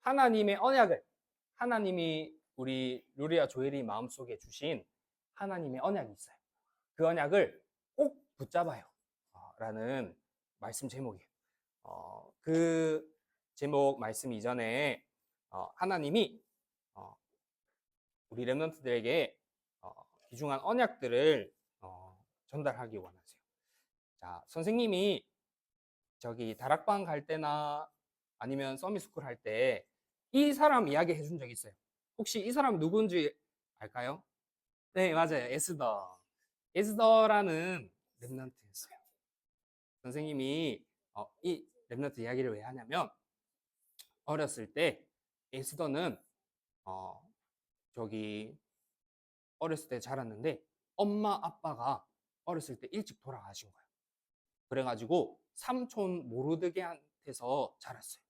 하나님의 언약을, 하나님이 우리 루리아 조엘이 마음속에 주신 하나님의 언약이 있어요. 그 언약을 꼭 붙잡아요 라는 말씀 제목이에요. 그 제목 말씀 이전에 하나님이 우리 렘넌트들에게 귀중한 언약들을 전달하기 원하세요. 자, 선생님이 저기 다락방 갈 때나 아니면 서밋스쿨 할 때 이 사람 이야기 해준 적 있어요. 혹시 이 사람 누군지 알까요? 네, 맞아요. 에스더라는 렘넌트였어요. 선생님이 이 렘넌트 이야기를 왜 하냐면 어렸을 때 에스더는 저기 어렸을 때 자랐는데 엄마 아빠가 어렸을 때 일찍 돌아가신 거예요. 그래가지고 삼촌 모르드게한테서 자랐어요.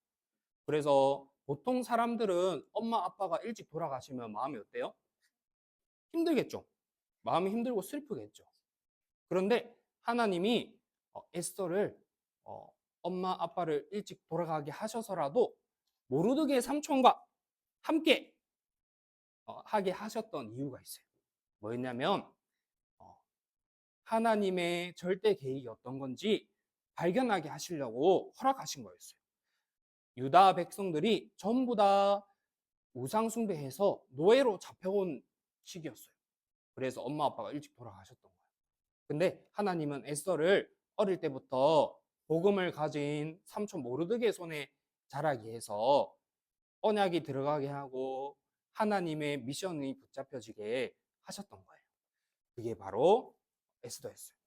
그래서 보통 사람들은 엄마 아빠가 일찍 돌아가시면 마음이 어때요? 힘들겠죠. 마음이 힘들고 슬프겠죠. 그런데 하나님이 에스더를 엄마 아빠를 일찍 돌아가게 하셔서라도 모르드게 삼촌과 함께 하게 하셨던 이유가 있어요. 뭐였냐면 하나님의 절대 계획이 어떤 건지 발견하게 하시려고 허락하신 거였어요. 유다 백성들이 전부 다 우상 숭배해서 노예로 잡혀온 시기였어요. 그래서 엄마 아빠가 일찍 돌아가셨던 거예요. 근데 하나님은 에스더를 어릴 때부터 복음을 가진 삼촌 모르드게 손에 자라게 해서 언약이 들어가게 하고 하나님의 미션이 붙잡혀지게 하셨던 거예요. 그게 바로 에스더였어요.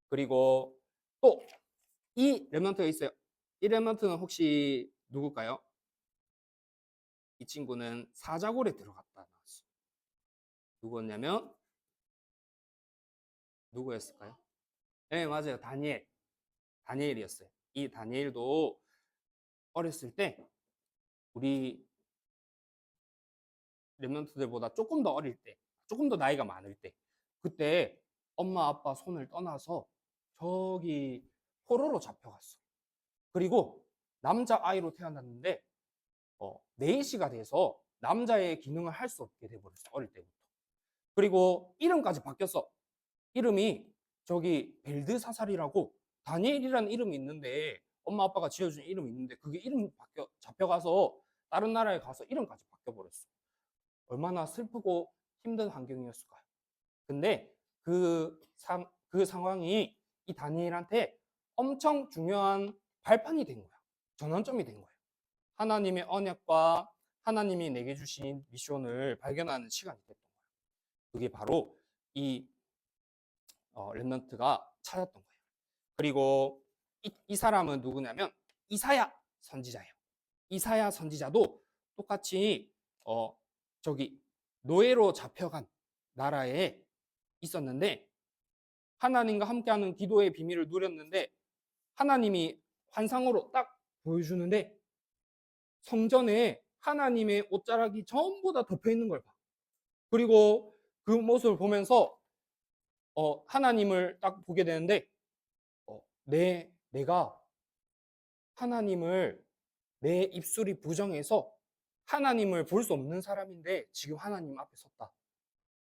그리고 또 이 렘넌트가 있어요. 이 렘넌트는 혹시 누굴까요? 이 친구는 사자골에 들어갔다 나왔어요. 누구였냐면 누구였을까요? 네, 맞아요. 다니엘이었어요. 이 다니엘도 어렸을 때 우리 렘넌트들보다 조금 더 어릴 때, 조금 더 나이가 많을 때, 그때 엄마 아빠 손을 떠나서 저기 포로로 잡혀갔어. 그리고 남자아이로 태어났는데 네이시가 돼서 남자의 기능을 할 수 없게 돼버렸어. 어릴 때부터. 그리고 이름까지 바뀌었어. 이름이 저기 벨드사살이라고 다니엘이라는 이름이 있는데 엄마 아빠가 지어준 이름이 있는데 그게 이름 잡혀가서 다른 나라에 가서 이름까지 바뀌어버렸어. 얼마나 슬프고 힘든 환경이었을까요? 근데 그 상황이 이 다니엘한테 엄청 중요한 발판이 된 거야. 전환점이 된 거예요. 하나님의 언약과 하나님이 내게 주신 미션을 발견하는 시간이 됐던 거예요. 그게 바로 이 렘넌트가 찾았던 거예요. 그리고 이 사람은 누구냐면 이사야 선지자예요. 이사야 선지자도 똑같이 저기 노예로 잡혀간 나라에 있었는데 하나님과 함께하는 기도의 비밀을 누렸는데 하나님이 환상으로 딱 보여주는데 성전에 하나님의 옷자락이 전부 다 덮여 있는 걸 봐. 그리고 그 모습을 보면서 하나님을 딱 보게 되는데 내가 하나님을 내 입술이 부정해서 하나님을 볼 수 없는 사람인데 지금 하나님 앞에 섰다.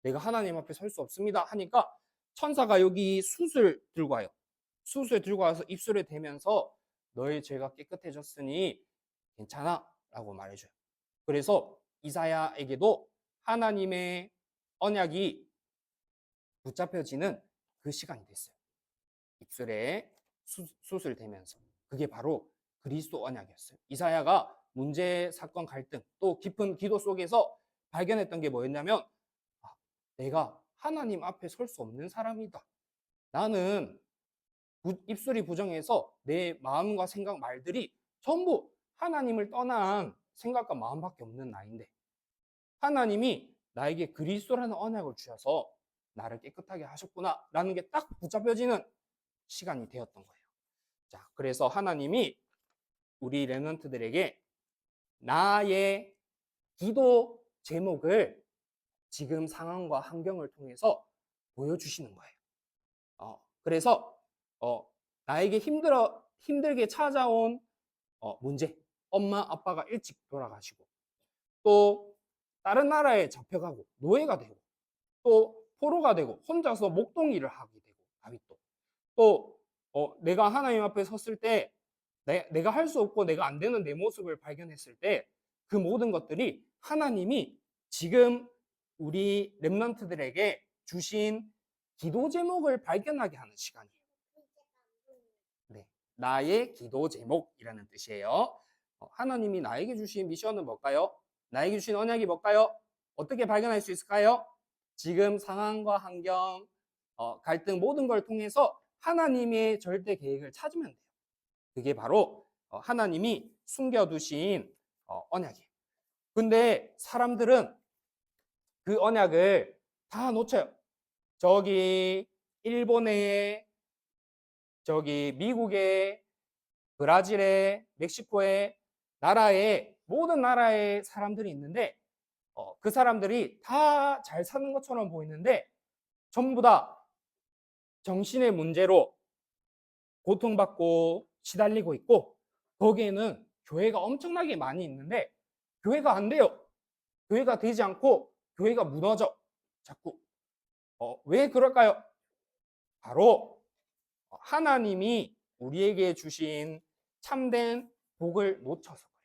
내가 하나님 앞에 설 수 없습니다 하니까 천사가 여기 숯을 들고 와요. 숯을 들고 와서 입술에 대면서 너의 죄가 깨끗해졌으니 괜찮아 라고 말해줘요. 그래서 이사야에게도 하나님의 언약이 붙잡혀지는 그 시간이 됐어요. 입술에 숯을 대면서. 그게 바로 그리스도 언약이었어요. 이사야가 문제, 사건, 갈등, 또 깊은 기도 속에서 발견했던 게 뭐였냐면 내가 하나님 앞에 설 수 없는 사람이다. 나는 입술이 부정해서 내 마음과 생각, 말들이 전부 하나님을 떠난 생각과 마음밖에 없는 나인데 하나님이 나에게 그리스도라는 언약을 주셔서 나를 깨끗하게 하셨구나 라는 게 딱 붙잡혀지는 시간이 되었던 거예요. 자, 그래서 하나님이 우리 렘넌트들에게 나의 기도 제목을 지금 상황과 환경을 통해서 보여주시는 거예요. 그래서 나에게 힘들게 찾아온 문제, 엄마 아빠가 일찍 돌아가시고, 또 다른 나라에 잡혀가고 노예가 되고, 또 포로가 되고 혼자서 목동일을 하게 되고, 다윗도 또 내가 하나님 앞에 섰을 때 내가 할 수 없고 내가 안 되는 내 모습을 발견했을 때 그 모든 것들이 하나님이 지금 우리 렘넌트들에게 주신 기도 제목을 발견하게 하는 시간이에요. 네, 나의 기도 제목이라는 뜻이에요. 하나님이 나에게 주신 미션은 뭘까요? 나에게 주신 언약이 뭘까요? 어떻게 발견할 수 있을까요? 지금 상황과 환경, 갈등 모든 걸 통해서 하나님의 절대 계획을 찾으면 돼요. 그게 바로 하나님이 숨겨두신 언약이에요. 근데 사람들은 그 언약을 다 놓쳐요. 저기 일본에, 저기 미국에, 브라질에, 멕시코에, 나라에, 모든 나라의 사람들이 있는데 그 사람들이 다 잘 사는 것처럼 보이는데 전부 다 정신의 문제로 고통받고 시달리고 있고, 거기에는 교회가 엄청나게 많이 있는데 교회가 안 돼요. 교회가 되지 않고 교회가 무너져. 자꾸. 왜 그럴까요? 바로 하나님이 우리에게 주신 참된 복을 놓쳐서 그래요.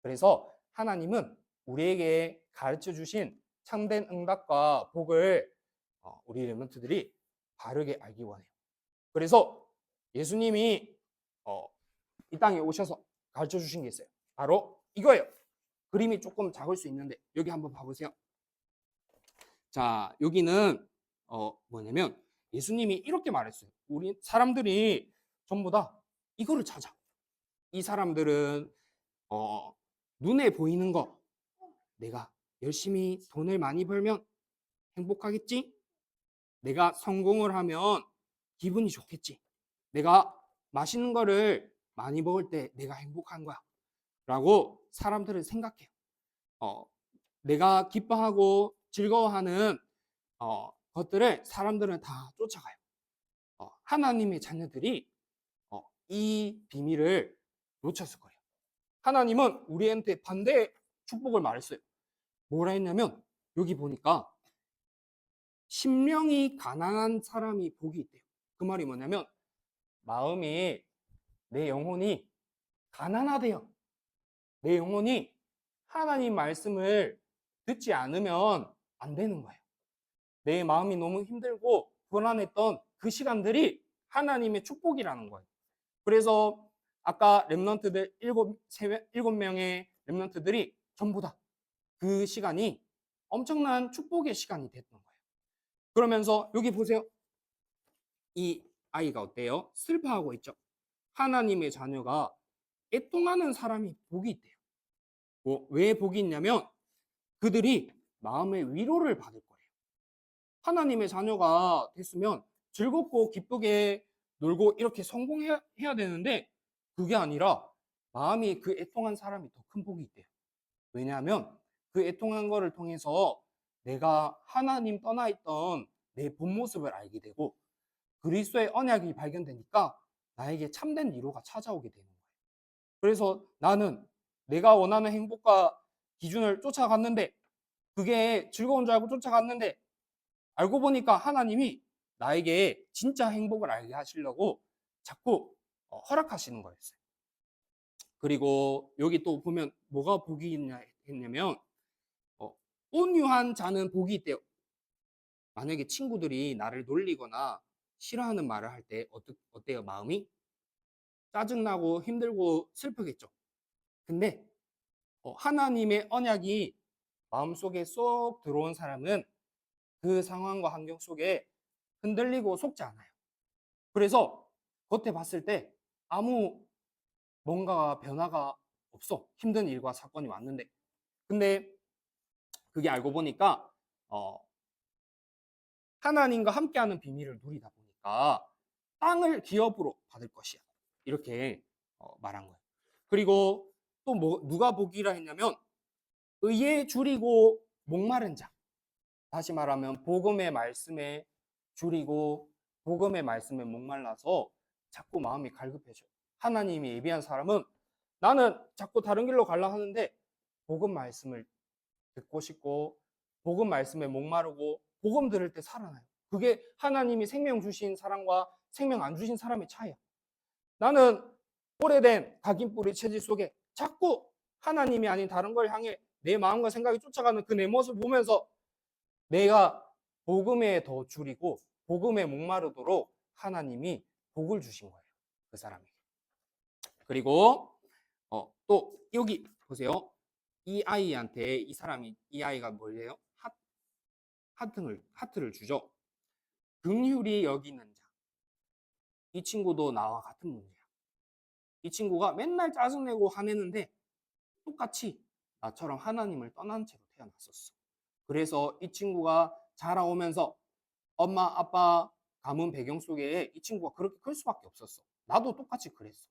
그래서 하나님은 우리에게 가르쳐 주신 참된 응답과 복을 우리 렘넌트들이 바르게 알기 원해요. 그래서 예수님이 이 땅에 오셔서 가르쳐 주신 게 있어요. 바로 이거예요. 그림이 조금 작을 수 있는데 여기 한번 봐보세요. 자, 여기는 뭐냐면 예수님이 이렇게 말했어요. 우리 사람들이 전부 다 이거를 찾아. 이 사람들은 눈에 보이는 거, 내가 열심히 돈을 많이 벌면 행복하겠지? 내가 성공을 하면 기분이 좋겠지? 내가 맛있는 거를 많이 먹을 때 내가 행복한 거야 라고 사람들은 생각해요. 내가 기뻐하고 즐거워하는 것들을 사람들은 다 쫓아가요. 하나님의 자녀들이 이 비밀을 놓쳤을 거예요. 하나님은 우리한테 반대의 축복을 말했어요. 뭐라 했냐면 여기 보니까 심령이 가난한 사람이 복이 있대요. 그 말이 뭐냐면 마음이, 내 영혼이 가난하대요. 내 영혼이 하나님 말씀을 듣지 않으면 안 되는 거예요. 내 마음이 너무 힘들고 불안했던 그 시간들이 하나님의 축복이라는 거예요. 그래서 아까 렘넌트들 일곱 명의 렘넌트들이 전부 다 그 시간이 엄청난 축복의 시간이 됐던 거예요. 그러면서 여기 보세요. 이 아이가 어때요? 슬퍼하고 있죠. 하나님의 자녀가 애통하는 사람이 복이 있대요. 왜 복이 있냐면 그들이 마음의 위로를 받을 거예요. 하나님의 자녀가 됐으면 즐겁고 기쁘게 놀고 이렇게 성공해야 되는데 그게 아니라 마음이 그 애통한 사람이 더 큰 복이 있대요. 왜냐하면 그 애통한 거를 통해서 내가 하나님 떠나 있던 내 본 모습을 알게 되고 그리스도의 언약이 발견되니까 나에게 참된 위로가 찾아오게 되는 거예요. 그래서 나는 내가 원하는 행복과 기준을 쫓아갔는데 그게 즐거운 줄 알고 쫓아갔는데 알고 보니까 하나님이 나에게 진짜 행복을 알게 하시려고 자꾸 허락하시는 거였어요. 그리고 여기 또 보면 뭐가 복이 있냐 했냐면 온유한 자는 복이 있대요. 만약에 친구들이 나를 놀리거나 싫어하는 말을 할 때 어때요? 마음이 짜증나고 힘들고 슬프겠죠. 근데 하나님의 언약이 마음속에 쏙 들어온 사람은 그 상황과 환경 속에 흔들리고 속지 않아요. 그래서 겉에 봤을 때 아무 뭔가 변화가 없어. 힘든 일과 사건이 왔는데. 근데 그게 알고 보니까 하나님과 함께하는 비밀을 누리다 보니까 땅을 기업으로 받을 것이야. 이렇게 말한 거예요. 그리고 또 누가 복이라 했냐면 의에 줄이고 목마른 자. 다시 말하면 복음의 말씀에 줄이고 복음의 말씀에 목말라서 자꾸 마음이 갈급해져요. 하나님이 예비한 사람은 나는 자꾸 다른 길로 가려 하는데 복음 말씀을 듣고 싶고 복음 말씀에 목마르고 복음 들을 때 살아나요. 그게 하나님이 생명 주신 사람과 생명 안 주신 사람의 차이야. 나는 오래된 각인 뿌리 체질 속에 자꾸 하나님이 아닌 다른 걸 향해 내 마음과 생각이 쫓아가는 그 내 모습을 보면서 내가 복음에 더 줄이고 복음에 목마르도록 하나님이 복을 주신 거예요. 그 사람에게. 그리고 또 여기 보세요. 이 아이한테 이 아이가 뭐예요? 하트를 주죠. 긍휼히 여기는 자. 이 친구도 나와 같은 문제야. 이 친구가 맨날 짜증내고 화내는데 똑같이 나처럼 하나님을 떠난 채로 태어났었어. 그래서 이 친구가 자라오면서 엄마, 아빠 가문 배경 속에 이 친구가 그렇게 클 수밖에 없었어. 나도 똑같이 그랬어.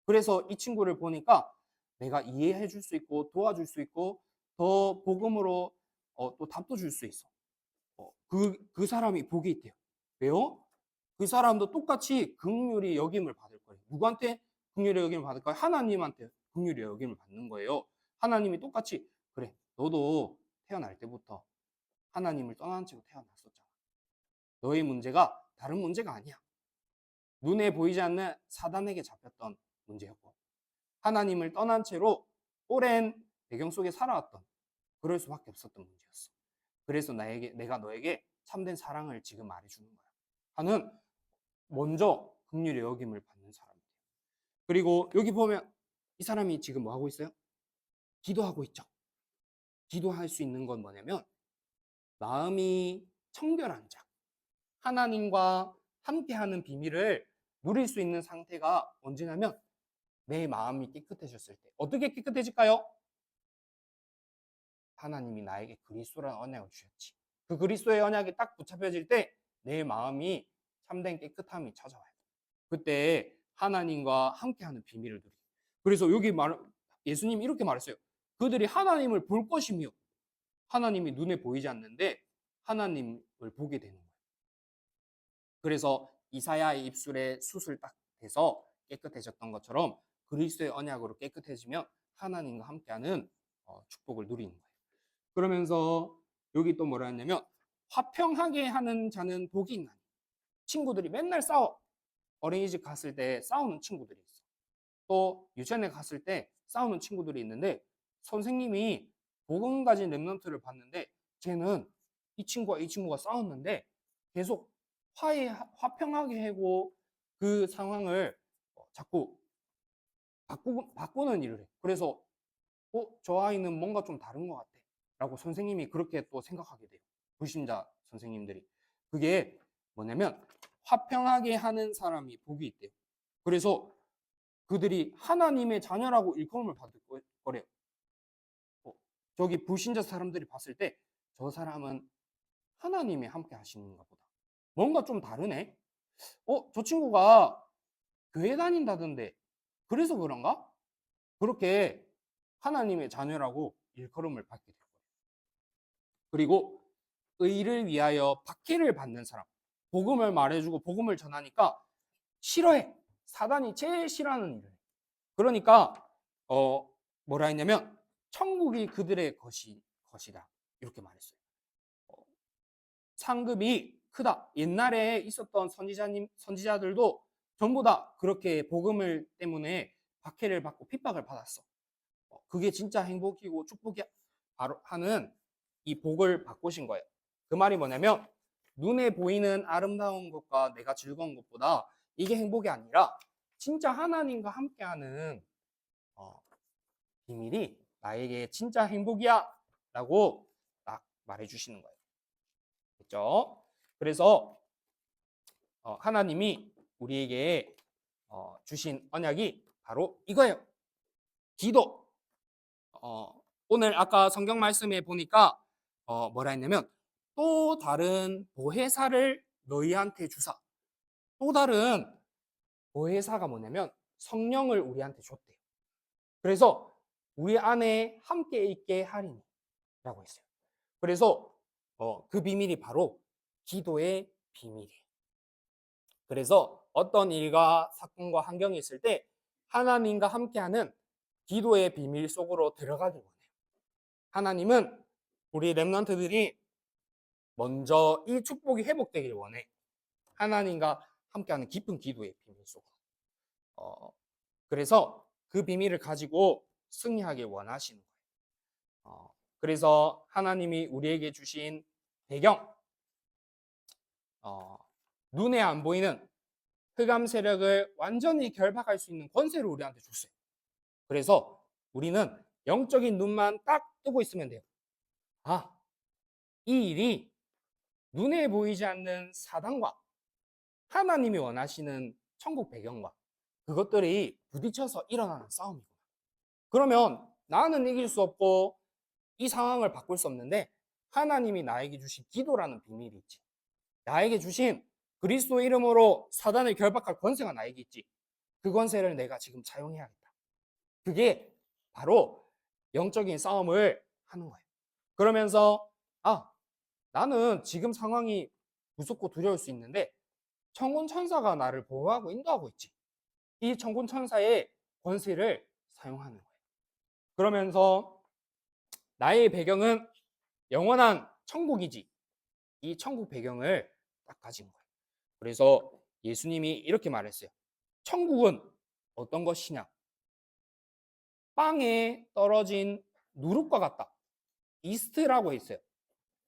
그래서 이 친구를 보니까 내가 이해해 줄 수 있고 도와줄 수 있고 더 복음으로 또 답도 줄 수 있어. 그 사람이 복이 있대요. 왜요? 그 사람도 똑같이 긍휼히 여김을 받을 거예요. 누구한테 긍휼히 여김을 받을 거예요? 하나님한테 긍휼히 여김을 받는 거예요. 하나님이 똑같이 그래, 너도 태어날 때부터 하나님을 떠난 채로 태어났었잖아. 너의 문제가 다른 문제가 아니야. 눈에 보이지 않는 사단에게 잡혔던 문제였고 하나님을 떠난 채로 오랜 배경 속에 살아왔던 그럴 수밖에 없었던 문제였어. 그래서 내가 너에게 참된 사랑을 지금 말해주는 거야. 하는 먼저 긍휼의 여김을 받는 사람이에요. 그리고 여기 보면 이 사람이 지금 뭐 하고 있어요? 기도하고 있죠. 기도할 수 있는 건 뭐냐면 마음이 청결한 자, 하나님과 함께하는 비밀을 누릴 수 있는 상태가 언제냐면 내 마음이 깨끗해졌을 때. 어떻게 깨끗해질까요? 하나님이 나에게 그리스도라는 언약을 주셨지. 그 그리스도의 언약이 딱 붙잡혀질 때 내 마음이 참된 깨끗함이 찾아와요. 그때 하나님과 함께하는 비밀을 누리고. 그래서 여기 예수님이 이렇게 말했어요. 그들이 하나님을 볼 것이며 하나님이 눈에 보이지 않는데 하나님을 보게 되는 거예요. 그래서 이사야의 입술에 숯을 딱 대서 깨끗해졌던 것처럼 그리스도의 언약으로 깨끗해지면 하나님과 함께하는 축복을 누리는 거예요. 그러면서 여기 또 뭐라 했냐면 화평하게 하는 자는 복이 있나니. 친구들이 맨날 싸워. 어린이집 갔을 때 싸우는 친구들이 있어. 또 유치원에 갔을 때 싸우는 친구들이 있는데 선생님이 복음 가진 랩런트를 봤는데 쟤는 이 친구가 싸웠는데 계속 화평하게 하고 그 상황을 자꾸 바꾸는 일을 해. 그래서 저 아이는 뭔가 좀 다른 것 같아 라고 선생님이 그렇게 또 생각하게 돼요. 불신자 선생님들이. 그게 뭐냐면 화평하게 하는 사람이 복이 있대요. 그래서 그들이 하나님의 자녀라고 일컬음을 받을 거래요. 저기 불신자 사람들이 봤을 때 저 사람은 하나님이 함께 하시는가 보다. 뭔가 좀 다르네. 저 친구가 교회 다닌다던데 그래서 그런가? 그렇게 하나님의 자녀라고 일컬음을 받게 될 거예요. 그리고 의를 위하여 박해를 받는 사람. 복음을 말해주고 복음을 전하니까 싫어해. 사단이 제일 싫어하는 일을 해. 그러니까 뭐라 했냐면 천국이 그들의 것이다. 이렇게 말했어요. 상급이 크다. 옛날에 있었던 선지자들도 전부 다 그렇게 복음을 때문에 박해를 받고 핍박을 받았어. 그게 진짜 행복이고 축복이 바로 하는 이 복을 바꾸신 거예요. 그 말이 뭐냐면 눈에 보이는 아름다운 것과 내가 즐거운 것보다 이게 행복이 아니라 진짜 하나님과 함께하는 비밀이 나에게 진짜 행복이야 라고 딱 말해주시는 거예요. 그렇죠? 그래서 하나님이 우리에게 주신 언약이 바로 이거예요. 기도. 오늘 아까 성경 말씀에 보니까 뭐라 했냐면 또 다른 보혜사를 너희한테 주사. 또 다른 보혜사가 뭐냐면 성령을 우리한테 줬대요. 그래서 우리 안에 함께 있게 하리니 라고 했어요. 그래서 그 비밀이 바로 기도의 비밀이에요. 그래서 어떤 일과 사건과 환경이 있을 때 하나님과 함께하는 기도의 비밀 속으로 들어가길 원해요. 하나님은 우리 렘넌트들이 먼저 이 축복이 회복되길 원해. 하나님과 함께하는 깊은 기도의 비밀 속으로. 그래서 그 비밀을 가지고 승리하길 원하시는 거예요. 그래서 하나님이 우리에게 주신 배경, 눈에 안 보이는 흑암 세력을 완전히 결박할 수 있는 권세를 우리한테 줬어요. 그래서 우리는 영적인 눈만 딱 뜨고 있으면 돼요. 이 일이 눈에 보이지 않는 사단과 하나님이 원하시는 천국 배경과 그것들이 부딪혀서 일어나는 싸움이구나. 그러면 나는 이길 수 없고 이 상황을 바꿀 수 없는데 하나님이 나에게 주신 기도라는 비밀이 있지. 나에게 주신 그리스도 이름으로 사단을 결박할 권세가 나에게 있지. 그 권세를 내가 지금 사용해야겠다. 그게 바로 영적인 싸움을 하는 거예요. 그러면서 나는 지금 상황이 무섭고 두려울 수 있는데 천군 천사가 나를 보호하고 인도하고 있지. 이 천군 천사의 권세를 사용하는 거예요. 그러면서 나의 배경은 영원한 천국이지. 이 천국 배경을 딱 가진 거예요. 그래서 예수님이 이렇게 말했어요. 천국은 어떤 것이냐? 빵에 떨어진 누룩과 같다. 이스트라고 있어요.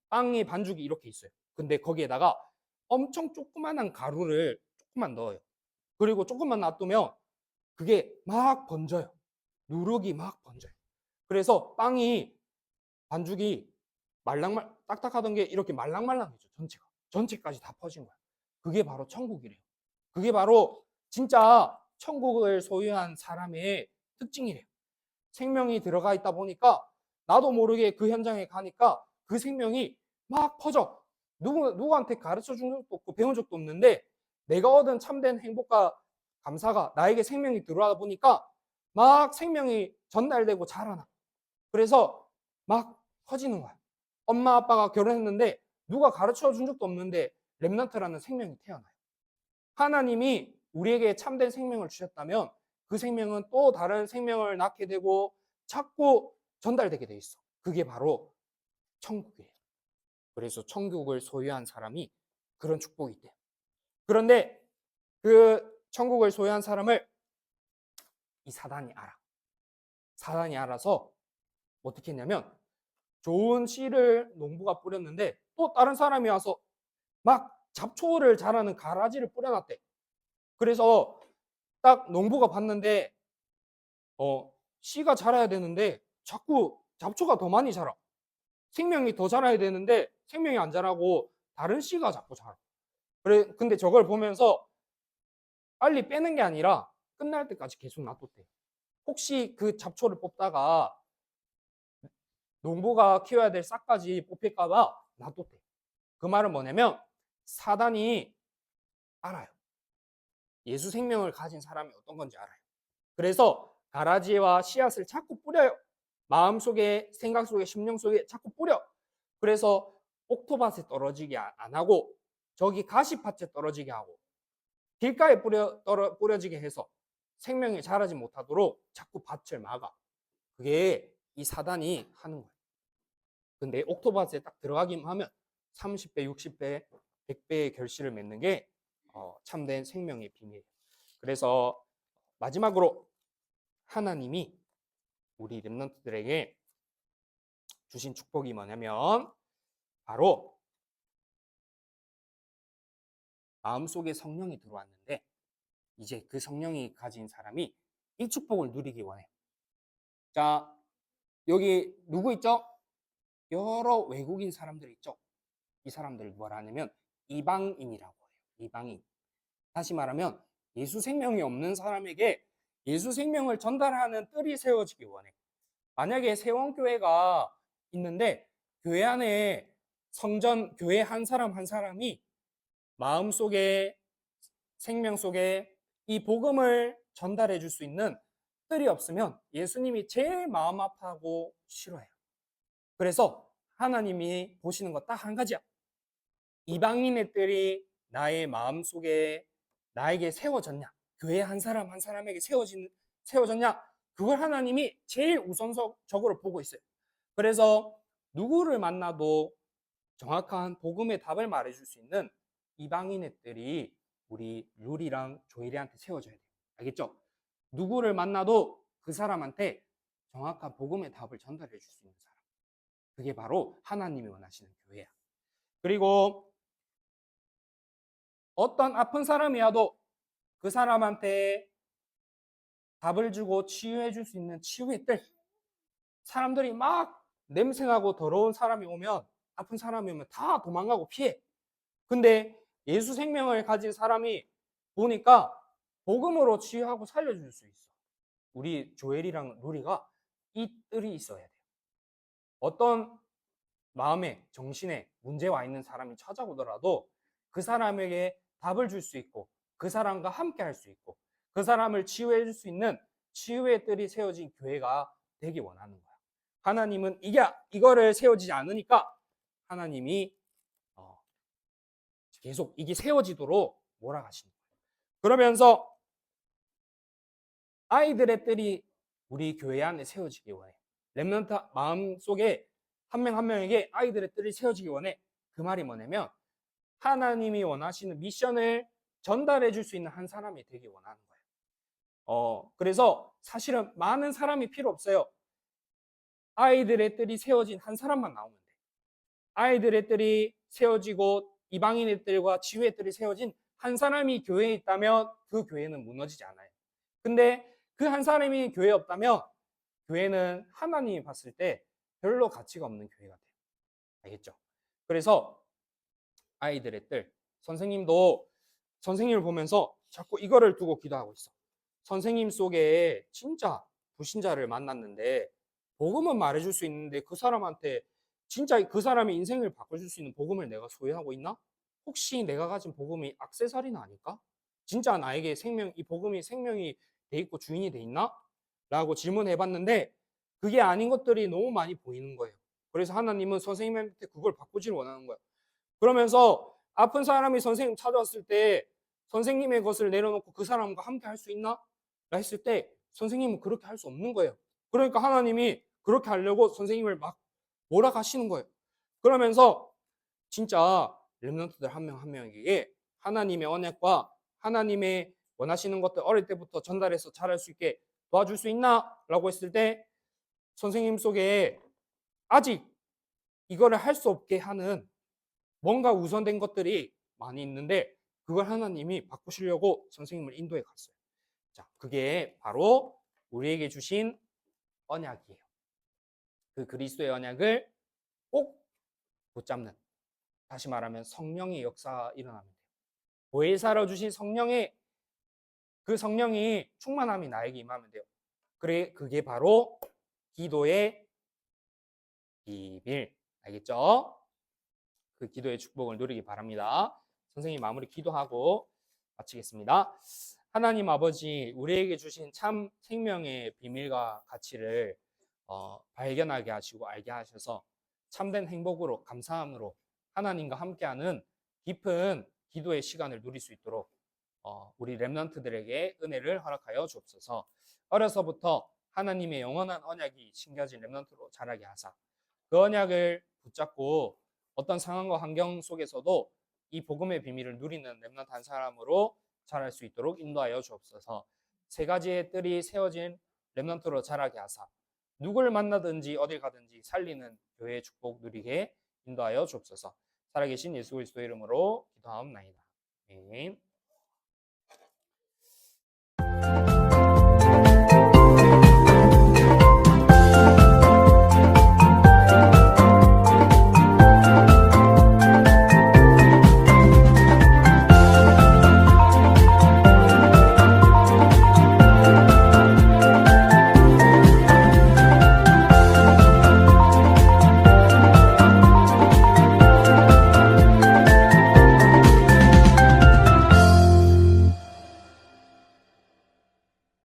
빵의 반죽이 이렇게 있어요. 근데 거기에다가 엄청 조그만한 가루를 조금만 넣어요. 그리고 조금만 놔두면 그게 막 번져요. 누룩이 막 번져요. 그래서 빵이 반죽이 딱딱하던 게 이렇게 말랑말랑해져. 전체까지 다 퍼진 거야. 그게 바로 천국이래요. 그게 바로 진짜 천국을 소유한 사람의 특징이래요. 생명이 들어가 있다 보니까 나도 모르게 그 현장에 가니까 그 생명이 막 퍼져. 누구한테 가르쳐 준 적도 없고 배운 적도 없는데 내가 얻은 참된 행복과 감사가 나에게 생명이 들어와 보니까 막 생명이 전달되고 자라나. 그래서 막 퍼지는 거야. 엄마 아빠가 결혼했는데 누가 가르쳐 준 적도 없는데 렘넌트라는 생명이 태어나요. 하나님이 우리에게 참된 생명을 주셨다면 그 생명은 또 다른 생명을 낳게 되고 자꾸 전달되게 돼 있어. 그게 바로 천국이에요. 그래서 천국을 소유한 사람이 그런 축복이 있대요. 그런데 그 천국을 소유한 사람을 이 사단이 알아. 사단이 알아서 어떻게 했냐면 좋은 씨를 농부가 뿌렸는데 또 다른 사람이 와서 막 잡초를 자라는 가라지를 뿌려놨대. 그래서 딱 농부가 봤는데 씨가 자라야 되는데 자꾸 잡초가 더 많이 자라. 생명이 더 자라야 되는데 생명이 안 자라고 다른 씨가 자꾸 자라. 근데 저걸 보면서 빨리 빼는 게 아니라 끝날 때까지 계속 놔뒀대. 혹시 그 잡초를 뽑다가 농부가 키워야 될 싹까지 뽑힐까 봐 놔뒀대. 그 말은 뭐냐면 사단이 알아요. 예수 생명을 가진 사람이 어떤 건지 알아요. 그래서 가라지와 씨앗을 자꾸 뿌려요. 마음속에, 생각 속에, 심령 속에 자꾸 뿌려. 그래서 옥토밭에 떨어지게 안 하고 저기 가시밭에 떨어지게 하고 길가에 뿌려지게 해서 생명이 자라지 못하도록 자꾸 밭을 막아. 그게 이 사단이 하는 거예요. 근데 옥토밭에 딱 들어가기만 하면 30배, 60배, 100배의 결실을 맺는 게 참된 생명의 비밀이에요. 그래서 마지막으로 하나님이 우리 렘넌트들에게 주신 축복이 뭐냐면 바로 마음속에 성령이 들어왔는데 이제 그 성령이 가진 사람이 이 축복을 누리기 원해요. 자, 여기 누구 있죠? 여러 외국인 사람들 있죠? 이 사람들 뭐라 하냐면 이방인이라고 해요. 이방인. 다시 말하면 예수 생명이 없는 사람에게 예수 생명을 전달하는 뜰이 세워지기 원해. 만약에 세원교회가 있는데 교회 안에 교회 한 사람 한 사람이 마음속에 생명 속에 이 복음을 전달해 줄 수 있는 뜰이 없으면 예수님이 제일 마음 아파하고 싫어해요. 그래서 하나님이 보시는 거 딱 한 가지야. 이방인의 뜰이 나의 마음속에 나에게 세워졌냐? 교회 한 사람 한 사람에게 세워졌냐? 그걸 하나님이 제일 우선적으로 보고 있어요. 그래서 누구를 만나도 정확한 복음의 답을 말해줄 수 있는 이방인의 뜰이 우리 루리랑 조엘이한테 세워져야 돼요. 알겠죠? 누구를 만나도 그 사람한테 정확한 복음의 답을 전달해 줄 수 있는 사람. 그게 바로 하나님이 원하시는 교회야. 그리고 어떤 아픈 사람이라도 그 사람한테 답을 주고 치유해 줄 수 있는 치유의 뜰. 사람들이 막 냄새나고 더러운 사람이 오면, 아픈 사람이 오면 다 도망가고 피해. 근데 예수 생명을 가진 사람이 보니까 복음으로 치유하고 살려줄 수 있어. 우리 조엘이랑 루리가 이 뜰이 있어야 돼요. 어떤 마음에, 정신에 문제와 있는 사람이 찾아오더라도 그 사람에게 답을 줄 수 있고, 그 사람과 함께 할 수 있고, 그 사람을 치유해 줄 수 있는 치유의 뜰이 세워진 교회가 되기 원하는 거야. 하나님은 이거를 세워지지 않으니까 하나님이 계속 이게 세워지도록 몰아가시는 거예요. 그러면서 아이들의 뜰이 우리 교회 안에 세워지기 원해. 렘넌트 마음속에 한 명 한 명에게 아이들의 뜰이 세워지기 원해. 그 말이 뭐냐면 하나님이 원하시는 미션을 전달해 줄 수 있는 한 사람이 되기 원하는 거예요. 그래서 사실은 많은 사람이 필요 없어요. 아이들의 뜰이 세워진 한 사람만 나오면 돼. 아이들의 뜰이 세워지고 이방인의 뜰과 치유의 뜰이 세워진 한 사람이 교회에 있다면 그 교회는 무너지지 않아요. 근데 그 한 사람이 교회에 없다면 교회는 하나님이 봤을 때 별로 가치가 없는 교회가 돼요. 알겠죠? 그래서 아이들의 뜰, 선생님도 선생님을 보면서 자꾸 이거를 두고 기도하고 있어. 선생님 속에 진짜 불신자를 만났는데 복음은 말해줄 수 있는데 그 사람한테 진짜 그 사람의 인생을 바꿔줄 수 있는 복음을 내가 소유하고 있나? 혹시 내가 가진 복음이 액세서리는 아닐까? 진짜 나에게 이 복음이 생명이 돼 있고 주인이 돼 있나? 라고 질문해 봤는데 그게 아닌 것들이 너무 많이 보이는 거예요. 그래서 하나님은 선생님한테 그걸 바꾸지를 원하는 거예요. 그러면서 아픈 사람이 선생님 찾아왔을 때 선생님의 것을 내려놓고 그 사람과 함께 할 수 있나? 했을 때 선생님은 그렇게 할 수 없는 거예요. 그러니까 하나님이 그렇게 하려고 선생님을 막 몰아가시는 거예요. 그러면서 진짜 렘넌트들 한 명 한 명에게 하나님의 언약과 하나님의 원하시는 것들 어릴 때부터 전달해서 잘할 수 있게 도와줄 수 있나? 라고 했을 때 선생님 속에 아직 이거를 할 수 없게 하는 뭔가 우선된 것들이 많이 있는데 그걸 하나님이 바꾸시려고 선생님을 인도해 갔어요. 자, 그게 바로 우리에게 주신 언약이에요. 그 그리스도의 언약을 꼭 붙잡는, 다시 말하면 성령의 역사가 일어나면 돼요. 보혜사로 주신 성령의 그 성령이 충만함이 나에게 임하면 돼요. 그게 바로 기도의 비밀. 알겠죠? 그 기도의 축복을 누리기 바랍니다. 선생님 마무리 기도하고 마치겠습니다. 하나님 아버지, 우리에게 주신 참 생명의 비밀과 가치를 발견하게 하시고 알게 하셔서 참된 행복으로, 감사함으로 하나님과 함께하는 깊은 기도의 시간을 누릴 수 있도록 우리 렘넌트들에게 은혜를 허락하여 주옵소서. 어려서부터 하나님의 영원한 언약이 심겨진 렘넌트로 자라게 하사 그 언약을 붙잡고 어떤 상황과 환경 속에서도 이 복음의 비밀을 누리는 렘넌트 한 사람으로 자랄 수 있도록 인도하여 주옵소서. 세 가지의 뜰이 세워진 렘넌트로 자라게 하사 누굴 만나든지 어딜 가든지 살리는 교회의 축복 누리게 인도하여 주옵소서. 살아계신 예수 그리스도의 이름으로 기도하옵나이다. 아멘.